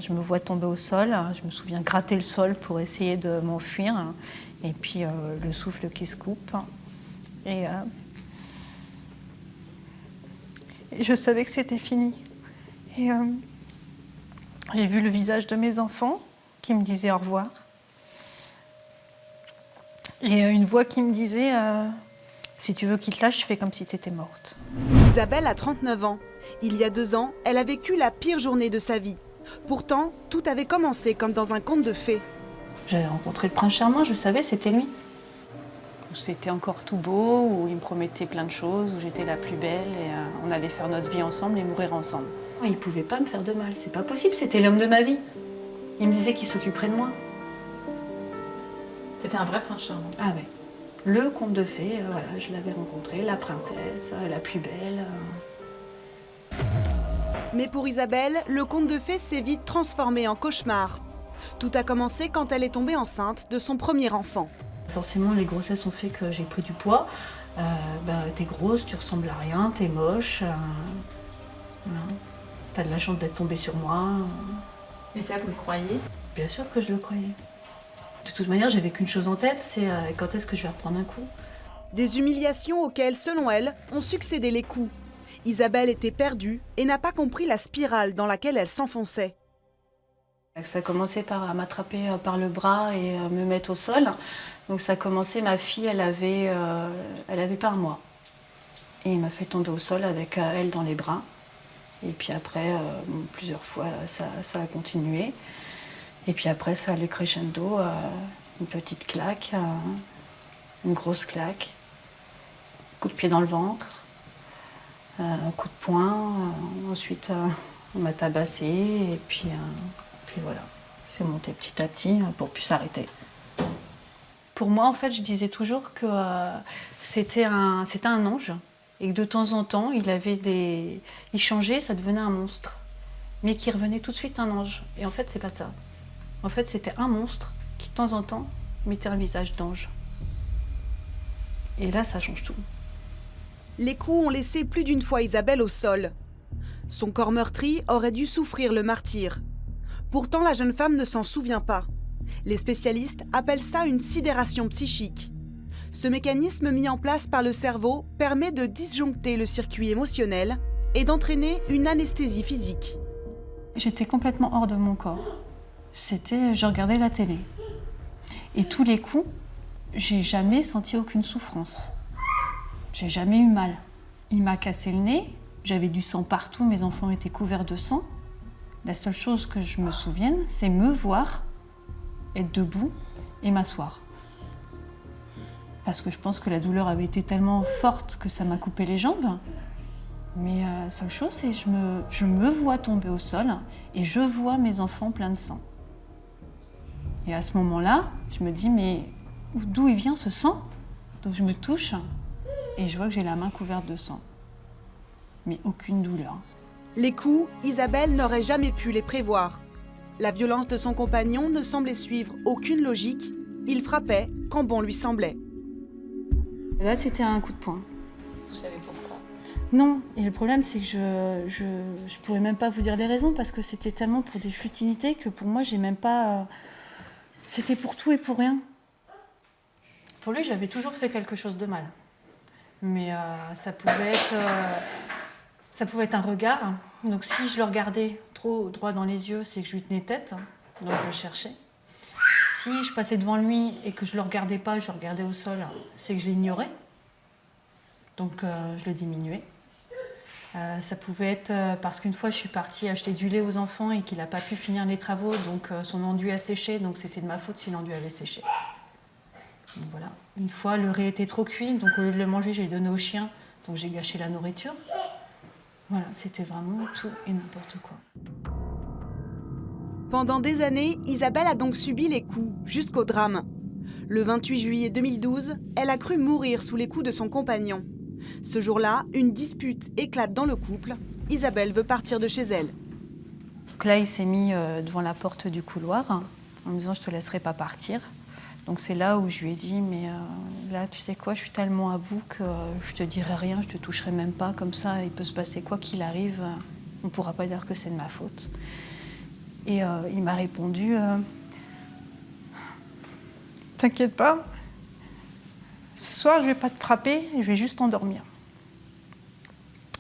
je me vois tomber au sol. Je me souviens gratter le sol pour essayer de m'enfuir. Et puis le souffle qui se coupe. Et je savais que c'était fini. Et j'ai vu le visage de mes enfants qui me disaient au revoir. Et une voix qui me disait si tu veux qu'il te lâche, fais comme si tu étais morte. Isabelle a 39 ans. Il y a 2 ans, elle a vécu la pire journée de sa vie. Pourtant, tout avait commencé comme dans un conte de fées. J'avais rencontré le prince charmant, je savais, c'était lui. C'était encore tout beau, où il me promettait plein de choses, où j'étais la plus belle, et on allait faire notre vie ensemble et mourir ensemble. Il ne pouvait pas me faire de mal, c'est pas possible, c'était l'homme de ma vie. Il me disait qu'il s'occuperait de moi. C'était un vrai prince charmant. Ah ouais. Le conte de fées, voilà, je l'avais rencontré, la princesse, la plus belle. Mais pour Isabelle, le conte de fées s'est vite transformé en cauchemar. Tout a commencé quand elle est tombée enceinte de son premier enfant. Forcément, les grossesses ont fait que j'ai pris du poids. T'es grosse, tu ressembles à rien, t'es moche. Voilà. T'as de la chance d'être tombée sur moi. Et ça, vous le croyez? Bien sûr que je le croyais. De toute manière, j'avais qu'une chose en tête, c'est quand est-ce que je vais reprendre un coup. Des humiliations auxquelles, selon elle, ont succédé les coups. Isabelle était perdue et n'a pas compris la spirale dans laquelle elle s'enfonçait. Ça a commencé par m'attraper par le bras et me mettre au sol. Donc ça a commencé, ma fille, elle avait pas un mois. Et il m'a fait tomber au sol avec elle dans les bras. Et puis après, plusieurs fois, ça a continué. Et puis après, ça allait crescendo, une petite claque, une grosse claque, coup de pied dans le ventre, un coup de poing. Ensuite, on m'a tabassé et puis voilà. C'est monté petit à petit pour plus s'arrêter. Pour moi, en fait, je disais toujours que c'était un ange et que de temps en temps, il changeait, ça devenait un monstre, mais qui revenait tout de suite un ange. Et en fait, c'est pas ça. En fait, c'était un monstre qui, de temps en temps, mettait un visage d'ange. Et là, ça change tout. Les coups ont laissé plus d'une fois Isabelle au sol. Son corps meurtri aurait dû souffrir le martyre. Pourtant, la jeune femme ne s'en souvient pas. Les spécialistes appellent ça une sidération psychique. Ce mécanisme mis en place par le cerveau permet de disjoncter le circuit émotionnel et d'entraîner une anesthésie physique. J'étais complètement hors de mon corps. Je regardais la télé. Et tous les coups, j'ai jamais senti aucune souffrance. J'ai jamais eu mal. Il m'a cassé le nez, j'avais du sang partout, mes enfants étaient couverts de sang. La seule chose que je me souvienne, c'est me voir, être debout et m'asseoir. Parce que je pense que la douleur avait été tellement forte que ça m'a coupé les jambes. Mais la seule chose, c'est que je me vois tomber au sol et je vois mes enfants pleins de sang. Et à ce moment-là, je me dis, mais d'où il vient ce sang? Donc je me touche et je vois que j'ai la main couverte de sang. Mais aucune douleur. Les coups, Isabelle n'aurait jamais pu les prévoir. La violence de son compagnon ne semblait suivre aucune logique. Il frappait quand bon lui semblait. Et là, c'était un coup de poing. Vous savez pourquoi? Non, et le problème, c'est que je pourrais même pas vous dire les raisons parce que c'était tellement pour des futilités que pour moi, j'ai même pas... C'était pour tout et pour rien. Pour lui, j'avais toujours fait quelque chose de mal. Mais ça pouvait être un regard. Donc si je le regardais trop droit dans les yeux, c'est que je lui tenais tête. Donc je le cherchais. Si je passais devant lui et que je le regardais pas, je regardais au sol, c'est que je l'ignorais. Donc je le diminuais. Ça pouvait être parce qu'une fois je suis partie acheter du lait aux enfants et qu'il n'a pas pu finir les travaux, donc son enduit a séché, donc c'était de ma faute si l'enduit avait séché. Donc voilà. Une fois le riz était trop cuit, donc au lieu de le manger, j'ai donné au chien, donc j'ai gâché la nourriture. Voilà, c'était vraiment tout et n'importe quoi. Pendant des années, Isabelle a donc subi les coups, jusqu'au drame. Le 28 juillet 2012, elle a cru mourir sous les coups de son compagnon. Ce jour-là, une dispute éclate dans le couple. Isabelle veut partir de chez elle. Donc là, il s'est mis devant la porte du couloir en me disant « je te laisserai pas partir ». Donc c'est là où je lui ai dit « mais là, tu sais quoi, je suis tellement à bout que je te dirai rien, je te toucherai même pas. Comme ça, il peut se passer quoi qu'il arrive, on pourra pas dire que c'est de ma faute ». Et il m'a répondu t'inquiète pas, ce soir je vais pas te frapper, je vais juste t'endormir.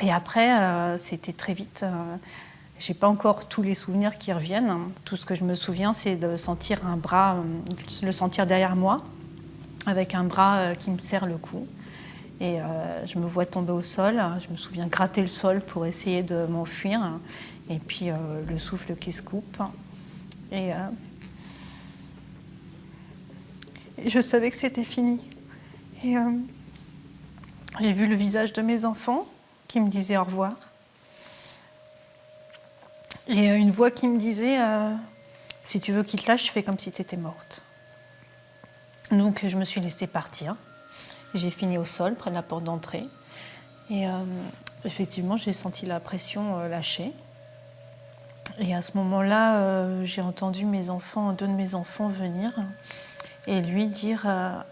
Et après, c'était très vite. J'ai pas encore tous les souvenirs qui reviennent. Tout ce que je me souviens, c'est de sentir un bras, le sentir derrière moi, avec un bras qui me serre le cou. Et je me vois tomber au sol. Je me souviens gratter le sol pour essayer de m'enfuir. Et puis le souffle qui se coupe. Et je savais que c'était fini. Et j'ai vu le visage de mes enfants qui me disaient au revoir. Et une voix qui me disait si tu veux qu'il te lâche, fais comme si tu étais morte. Donc je me suis laissée partir. J'ai fini au sol, près de la porte d'entrée. Et effectivement, j'ai senti la pression lâcher. Et à ce moment-là, j'ai entendu deux de mes enfants venir et lui dire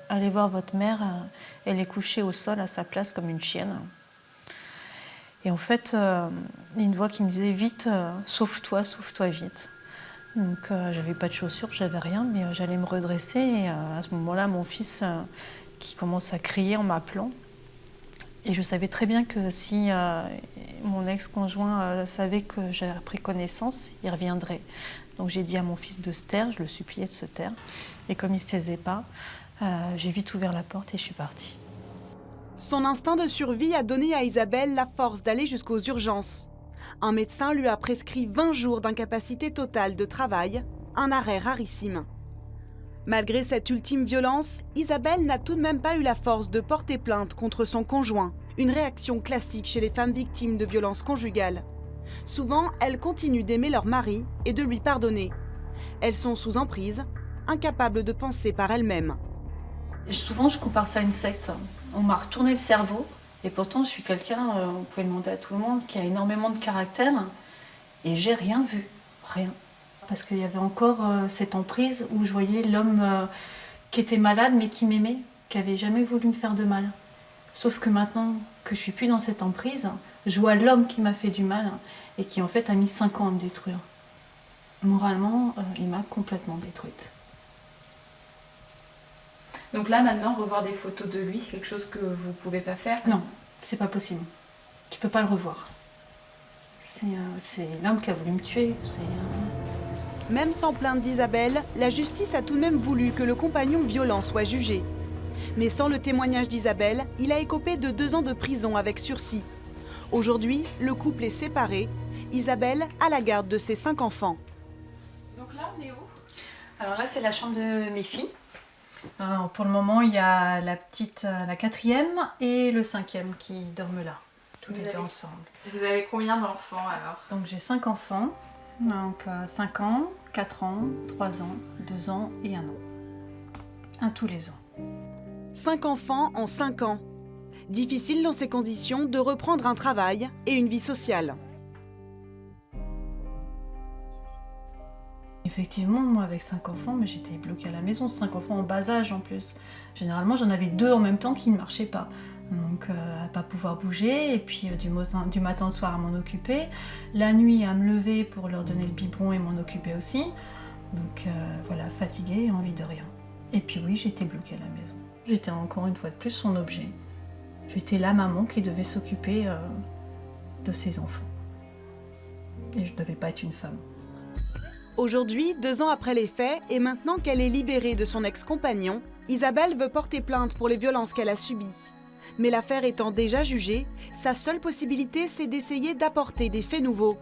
allez voir votre mère, elle est couchée au sol à sa place comme une chienne. Et en fait, il y a une voix qui me disait vite, sauve-toi vite. Donc j'avais pas de chaussures, j'avais rien, mais j'allais me redresser. Et à ce moment-là, mon fils qui commence à crier en m'appelant. Et je savais très bien que si mon ex-conjoint savait que j'avais pris connaissance, il reviendrait. Donc j'ai dit à mon fils de se taire, je le suppliais de se taire. Et comme il ne se taisait pas, j'ai vite ouvert la porte et je suis partie. Son instinct de survie a donné à Isabelle la force d'aller jusqu'aux urgences. Un médecin lui a prescrit 20 jours d'incapacité totale de travail, un arrêt rarissime. Malgré cette ultime violence, Isabelle n'a tout de même pas eu la force de porter plainte contre son conjoint, une réaction classique chez les femmes victimes de violences conjugales. Souvent, elles continuent d'aimer leur mari et de lui pardonner. Elles sont sous emprise, incapables de penser par elles-mêmes. Souvent, je compare ça à une secte. On m'a retourné le cerveau, et pourtant, je suis quelqu'un, on pouvait demander à tout le monde, qui a énormément de caractère, et j'ai rien vu, rien. Parce qu'il y avait encore cette emprise où je voyais l'homme qui était malade, mais qui m'aimait, qui n'avait jamais voulu me faire de mal. Sauf que maintenant que je suis plus dans cette emprise, je vois l'homme qui m'a fait du mal, et qui en fait a mis 5 ans à me détruire. Moralement, il m'a complètement détruite. Donc là, maintenant, revoir des photos de lui, c'est quelque chose que vous ne pouvez pas faire? Non, c'est pas possible. Tu peux pas le revoir. C'est l'homme qui a voulu me tuer. Même sans plainte d'Isabelle, la justice a tout de même voulu que le compagnon violent soit jugé. Mais sans le témoignage d'Isabelle, il a écopé de 2 ans de prison avec sursis. Aujourd'hui, le couple est séparé. Isabelle a la garde de ses 5 enfants. Donc là, on est où? Alors là, c'est la chambre de mes filles. Alors, pour le moment, il y a la petite, la 4e et le 5e qui dorment là, tous les deux ensemble. Vous avez combien d'enfants alors? Donc j'ai 5 enfants, donc 5 ans, 4 ans, 3 ans, 2 ans et 1 an. Un tous les ans. 5 enfants en 5 ans. Difficile dans ces conditions de reprendre un travail et une vie sociale. Effectivement, moi avec 5 enfants, mais j'étais bloquée à la maison, 5 enfants en bas âge en plus. Généralement, j'en avais 2 en même temps qui ne marchaient pas. Donc à pas pouvoir bouger, et puis du matin au soir à m'en occuper. La nuit à me lever pour leur donner le biberon et m'en occuper aussi. Donc voilà, fatiguée et envie de rien. Et puis oui, j'étais bloquée à la maison. J'étais encore une fois de plus son objet. J'étais la maman qui devait s'occuper de ses enfants. Et je ne devais pas être une femme. Aujourd'hui, 2 ans après les faits, et maintenant qu'elle est libérée de son ex-compagnon, Isabelle veut porter plainte pour les violences qu'elle a subies. Mais l'affaire étant déjà jugée, sa seule possibilité, c'est d'essayer d'apporter des faits nouveaux.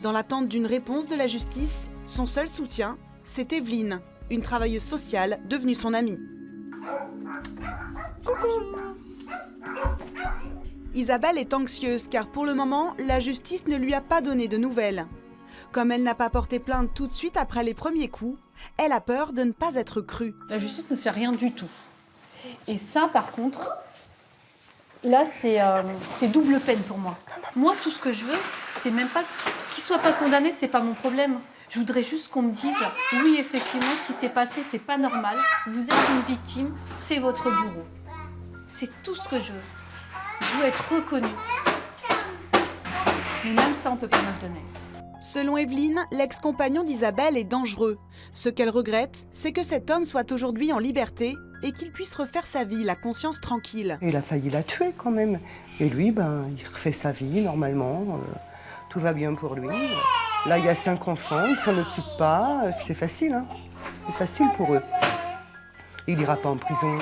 Dans l'attente d'une réponse de la justice, son seul soutien, c'est Evelyne, une travailleuse sociale devenue son amie. Isabelle est anxieuse car pour le moment, la justice ne lui a pas donné de nouvelles. Comme elle n'a pas porté plainte tout de suite après les premiers coups, elle a peur de ne pas être crue. La justice ne fait rien du tout. Et ça, par contre, là, c'est double peine pour moi. Moi, tout ce que je veux, c'est même pas qu'il soit pas condamné, c'est pas mon problème. Je voudrais juste qu'on me dise, oui, effectivement, ce qui s'est passé, c'est pas normal. Vous êtes une victime, c'est votre bourreau. C'est tout ce que je veux. Je veux être reconnue. Mais même ça, on peut pas me le donner. Selon Evelyne, l'ex-compagnon d'Isabelle est dangereux. Ce qu'elle regrette, c'est que cet homme soit aujourd'hui en liberté et qu'il puisse refaire sa vie, la conscience tranquille. Il a failli la tuer quand même. Et lui, il refait sa vie normalement. Tout va bien pour lui. Là, il y a 5 enfants, il s'en occupe pas. C'est facile, hein. C'est facile pour eux. Il ira pas en prison.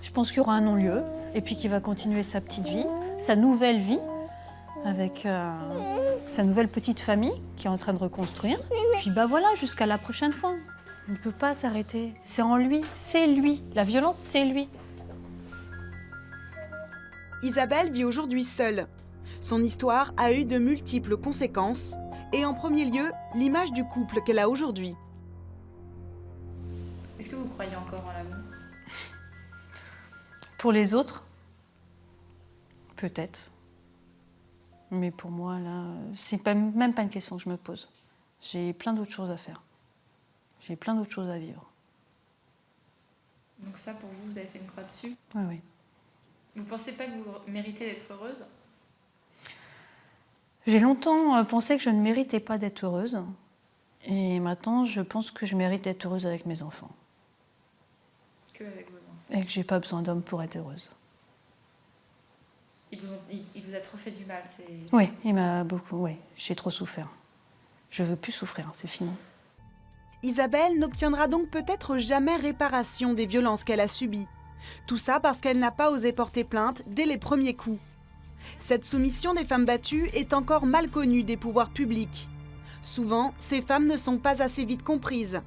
Je pense qu'il y aura un non-lieu et puis qu'il va continuer sa petite vie, sa nouvelle vie, avec sa nouvelle petite famille qui est en train de reconstruire. Puis voilà, jusqu'à la prochaine fois. On ne peut pas s'arrêter. C'est en lui, c'est lui. La violence, c'est lui. Isabelle vit aujourd'hui seule. Son histoire a eu de multiples conséquences et en premier lieu, l'image du couple qu'elle a aujourd'hui. Est-ce que vous croyez encore en l'amour? Pour les autres, peut-être. Mais pour moi, là, c'est même pas une question que je me pose. J'ai plein d'autres choses à faire. J'ai plein d'autres choses à vivre. Donc ça, pour vous, vous avez fait une croix dessus? Oui, oui. Vous pensez pas que vous méritez d'être heureuse? J'ai longtemps pensé que je ne méritais pas d'être heureuse. Et maintenant, je pense que je mérite d'être heureuse avec mes enfants. Que avec vos enfants? Et que j'ai pas besoin d'homme pour être heureuse. Il vous a trop fait du mal, Oui, il m'a beaucoup... Oui, j'ai trop souffert. Je veux plus souffrir, c'est fini. Isabelle n'obtiendra donc peut-être jamais réparation des violences qu'elle a subies. Tout ça parce qu'elle n'a pas osé porter plainte dès les premiers coups. Cette soumission des femmes battues est encore mal connue des pouvoirs publics. Souvent, ces femmes ne sont pas assez vite comprises.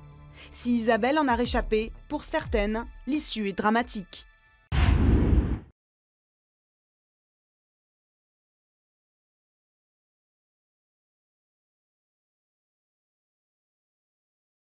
Si Isabelle en a réchappé, pour certaines, l'issue est dramatique.